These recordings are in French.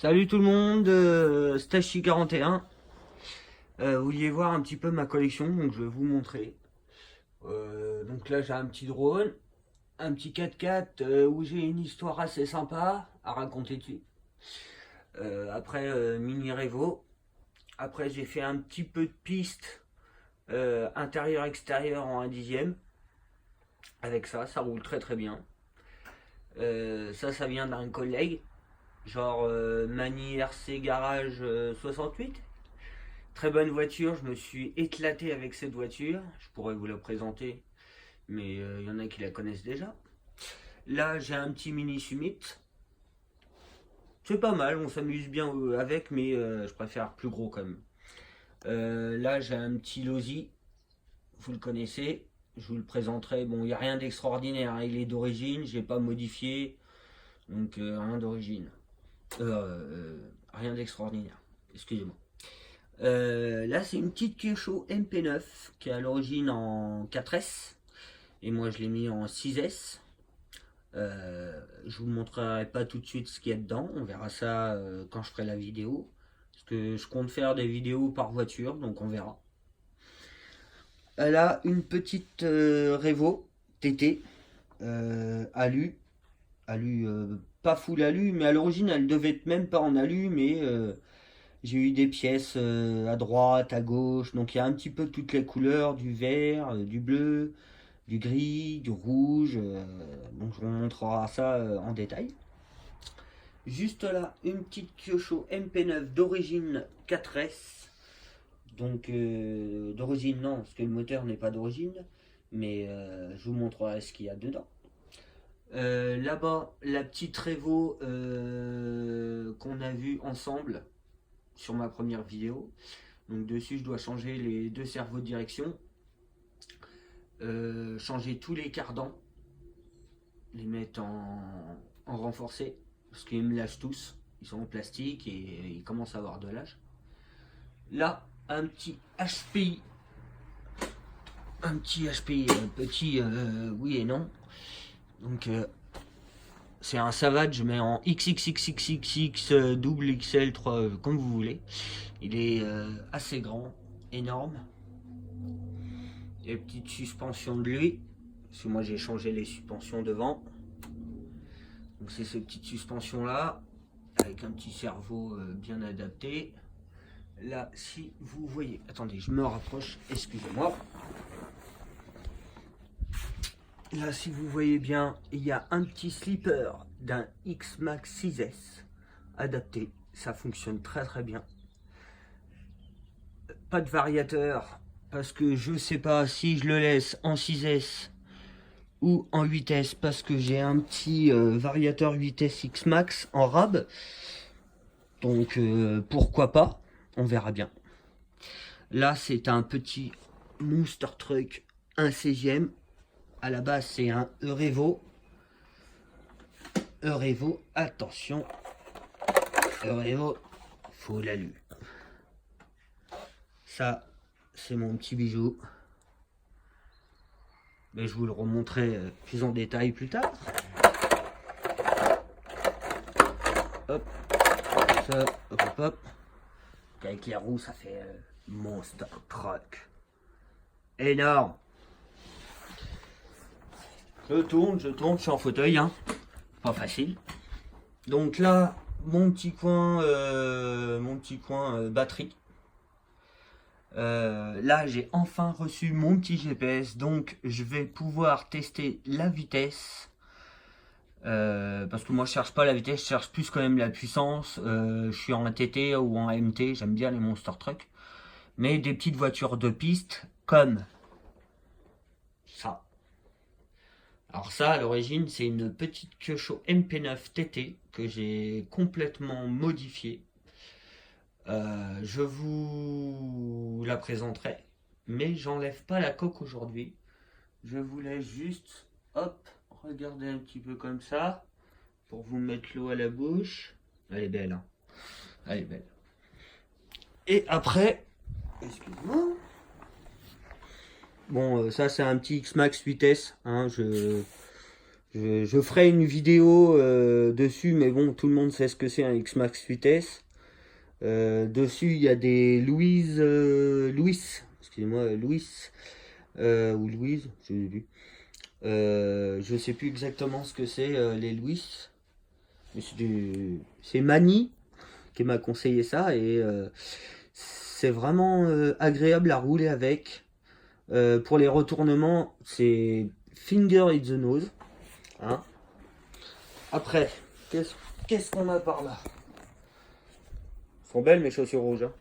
Salut tout le monde, Stachi41. Vous vouliez voir un petit peu ma collection, donc je vais vous montrer. Donc là j'ai un petit drone, un petit 4x4 où j'ai une histoire assez sympa à raconter dessus. Après mini Revo. Après j'ai fait un petit peu de piste intérieur-extérieur en 1/10. Avec ça, ça roule très très bien. Ça vient d'un collègue, genre Mani RC Garage 68. Très bonne voiture, je me suis éclaté avec cette voiture. Je pourrais vous la présenter, mais il y en a qui la connaissent déjà. Là, j'ai un petit Mini Summit. C'est pas mal, on s'amuse bien avec, mais je préfère plus gros quand même. Là, j'ai un petit Losi, vous le connaissez. Je vous le présenterai. Bon, il n'y a rien d'extraordinaire, hein. Il est d'origine, je n'ai pas modifié, donc rien d'origine. Rien d'extraordinaire, excusez-moi. Là, c'est une petite Kyosho MP9 qui est à l'origine en 4S et moi je l'ai mis en 6S. Je vous montrerai pas tout de suite ce qu'il y a dedans, on verra ça quand je ferai la vidéo. Parce que je compte faire des vidéos par voiture, donc on verra. Elle a une petite Revo TT alu, pas full alu, mais à l'origine elle devait être même pas en alu, mais j'ai eu des pièces à droite, à gauche, donc il y a un petit peu toutes les couleurs, du vert, du bleu, du gris, du rouge. Donc je vous montrera ça en détail. Juste là, une petite Kyosho MP9 d'origine 4S. Donc d'origine non, parce que le moteur n'est pas d'origine, mais je vous montrerai ce qu'il y a dedans. Là-bas, la petite Revo qu'on a vue ensemble sur ma première vidéo. Donc dessus, je dois changer les deux cerveaux de direction, changer tous les cardans, les mettre en renforcé, parce qu'ils me lâchent tous. Ils sont en plastique et ils commencent à avoir de l'âge. Là, un petit HPI. Un petit HPI, petit oui et non. Donc c'est un Savage, mais en XXXXXX, double XL, 3, comme vous voulez. Il est assez grand, énorme. Les petites suspensions de lui, parce que moi j'ai changé les suspensions devant. Donc c'est ces petites suspensions là, avec un petit cerveau bien adapté. Là, si vous voyez, attendez, je me rapproche, excusez-moi. Là, si vous voyez bien, il y a un petit slipper d'un X-Max 6S adapté. Ça fonctionne très très bien. Pas de variateur, parce que je sais pas si je le laisse en 6S ou en 8S, parce que j'ai un petit variateur 8S X-Max en rab. Donc pourquoi pas, on verra bien. Là, c'est un petit Monster Truck 1 16e. À la base, c'est un Eurevo. Eurevo, attention. Eurevo, faut l'alu. Ça, c'est mon petit bijou. Mais je vous le remontrerai plus en détail plus tard. Hop, ça, hop, hop, hop. Avec les roues, ça fait Monster Truck. Énorme. Je tourne, je suis en fauteuil, hein. Pas facile. Donc là, mon petit coin batterie. Là, j'ai enfin reçu mon petit GPS, donc je vais pouvoir tester la vitesse. Parce que moi, je cherche pas la vitesse, je cherche plus quand même la puissance. Je suis en TT ou en MT, j'aime bien les Monster Truck. Mais des petites voitures de piste comme ça. Alors ça, à l'origine, c'est une petite Kyosho MP9 TT que j'ai complètement modifiée. Je vous la présenterai, mais j'enlève pas la coque aujourd'hui. Je voulais juste, hop, regarder un petit peu comme ça, pour vous mettre l'eau à la bouche. Elle est belle, hein. Elle est belle. Et après, excuse-moi. Bon, ça c'est un petit X-Max 8S, hein, je Je ferai une vidéo dessus, mais bon, tout le monde sait ce que c'est un X-Max 8S. Dessus, il y a des Louis, excusez-moi, Louis, ou Louise, je l'ai vu. Je sais plus exactement ce que c'est, les Louis. Mais c'est Mani qui m'a conseillé ça, et c'est vraiment agréable à rouler avec. Pour les retournements, c'est finger in the nose. Hein. Après, qu'est-ce qu'on a par là? Sont belles mes chaussures rouges. Hein.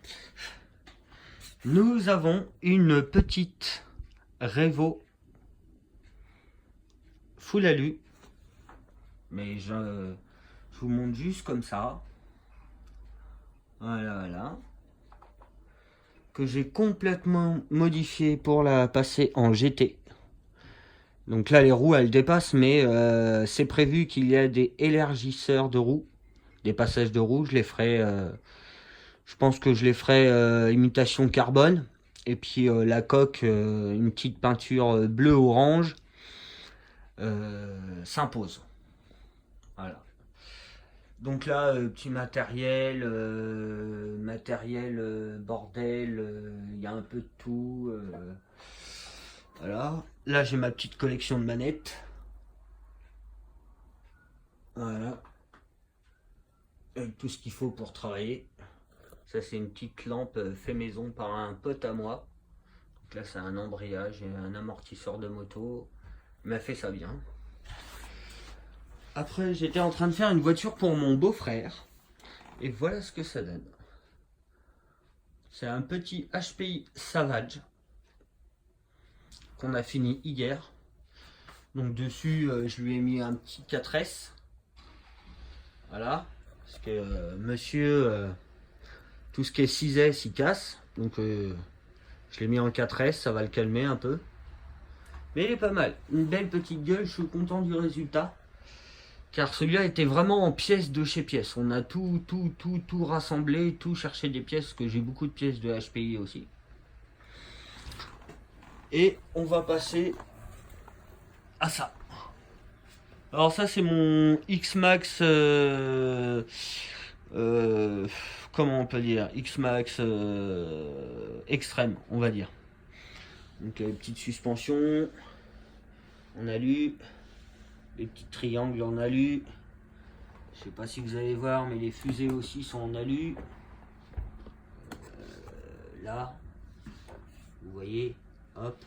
Nous avons une petite Revo full alu. Mais je vous montre juste comme ça. Voilà, voilà. Que j'ai complètement modifié pour la passer en GT. Donc là, les roues, elles dépassent, mais c'est prévu qu'il y a des élargisseurs de roues. Des passages de roues, je les ferai... je pense que je les ferai imitation carbone. Et puis la coque, une petite peinture bleu-orange, s'impose. Voilà. Donc là, petit matériel, bordel, il y a un peu de tout. Voilà. Là, j'ai ma petite collection de manettes. Voilà. Avec tout ce qu'il faut pour travailler. Ça, c'est une petite lampe fait maison par un pote à moi. Donc là, c'est un embrayage et un amortisseur de moto. Il m'a fait ça bien. Après, j'étais en train de faire une voiture pour mon beau-frère. Et voilà ce que ça donne. C'est un petit HPI Savage qu'on a fini hier. Donc dessus, je lui ai mis un petit 4S. Voilà. Parce que monsieur, tout ce qui est 6S, il casse. Donc je l'ai mis en 4S, ça va le calmer un peu. Mais il est pas mal. Une belle petite gueule, je suis content du résultat. Car celui-là était vraiment en pièces de chez pièces. On a tout rassemblé, tout cherché des pièces, parce que j'ai beaucoup de pièces de HPI aussi. Et on va passer à ça. Alors ça c'est mon X-Max, comment on peut dire, X-Max extrême, on va dire. Donc petite suspension en alu, les petits triangles en alu. Je sais pas si vous allez voir, mais les fusées aussi sont en alu. Là, vous voyez, hop,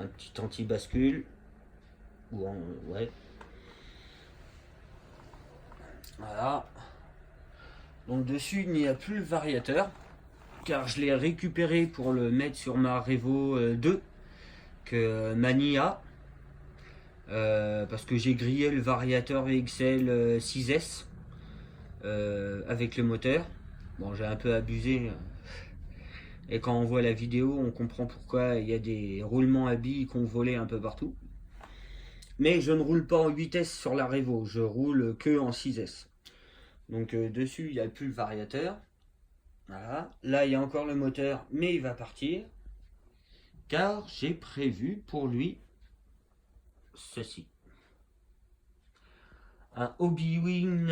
un petit anti-bascule. Ouais. Voilà. Donc dessus, il n'y a plus le variateur. Car je l'ai récupéré pour le mettre sur ma Revo 2 que Mani a. Parce que j'ai grillé le variateur VXL 6S avec le moteur. Bon, j'ai un peu abusé. Et quand on voit la vidéo, on comprend pourquoi il y a des roulements à billes qu'on volait un peu partout. Mais je ne roule pas en 8S sur la Revo, je roule que en 6S. Donc dessus, il n'y a plus le variateur. Voilà. Là, il y a encore le moteur, mais il va partir. Car j'ai prévu pour lui ceci. Un Hobbywing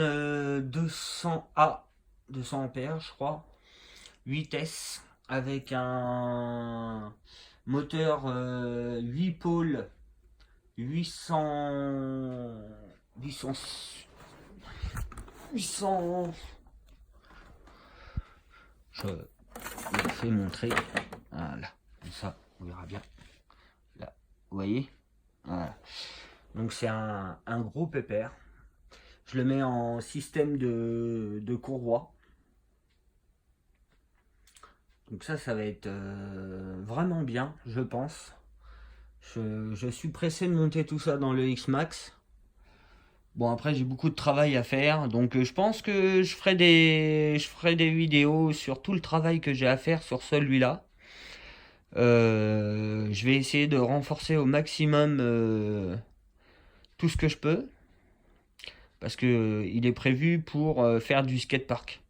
200A, 200 ampères, je crois. 8S, avec un moteur 8 pôles 800 je le fais montrer, voilà, comme ça on verra bien là, vous voyez, voilà. Donc c'est un gros pépère, je le mets en système de courroie. Donc ça va être vraiment bien, je pense. Je suis pressé de monter tout ça dans le X-Max. Bon, après j'ai beaucoup de travail à faire, donc je pense que je ferai des vidéos sur tout le travail que j'ai à faire sur celui-là. Je vais essayer de renforcer au maximum tout ce que je peux, parce que il est prévu pour faire du skatepark.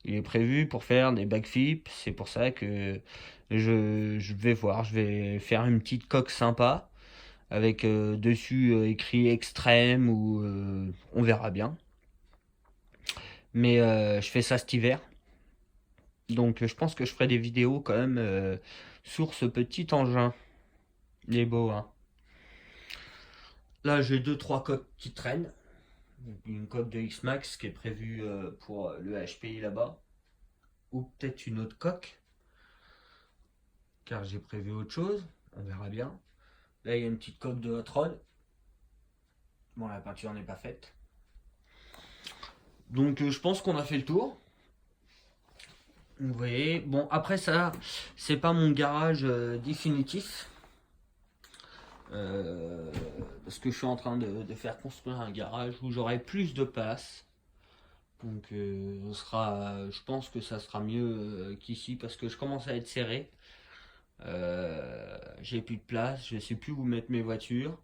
Il est prévu pour faire des backflips, c'est pour ça que je vais voir, je vais faire une petite coque sympa avec dessus écrit extrême ou on verra bien. Mais je fais ça cet hiver. Donc je pense que je ferai des vidéos quand même sur ce petit engin. Il est beau, hein. Là j'ai deux trois coques qui traînent. Une coque de X-Max qui est prévue pour le HPI là-bas. Ou peut-être une autre coque. Car j'ai prévu autre chose. On verra bien. Là il y a une petite coque de Hot Rod. Bon, la peinture n'est pas faite. Donc je pense qu'on a fait le tour. Vous voyez, bon après ça, c'est pas mon garage définitif. Parce que je suis en train de faire construire un garage où j'aurai plus de place. Donc je pense que ça sera mieux qu'ici parce que je commence à être serré. J'ai plus de place, je sais plus où mettre mes voitures.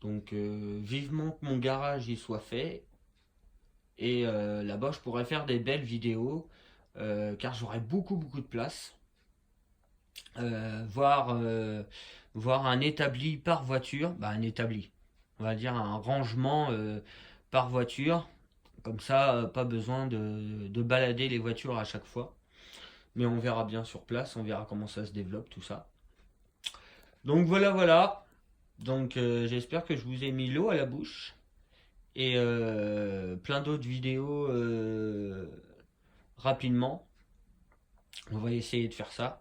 Donc vivement que mon garage y soit fait. Et là-bas je pourrais faire des belles vidéos car j'aurai beaucoup de place. Voir un établi par voiture, bah un établi, on va dire un rangement par voiture, comme ça pas besoin de balader les voitures à chaque fois, mais on verra bien sur place, on verra comment ça se développe tout ça. Donc voilà, donc j'espère que je vous ai mis l'eau à la bouche, et plein d'autres vidéos rapidement, on va essayer de faire ça.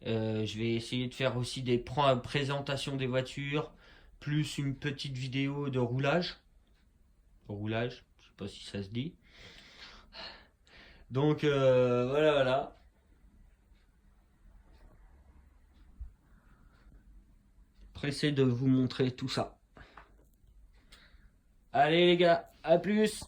Je vais essayer de faire aussi des présentations des voitures, plus une petite vidéo de roulage. Roulage, je sais pas si ça se dit. Donc voilà. Pressé de vous montrer tout ça. Allez les gars, à plus!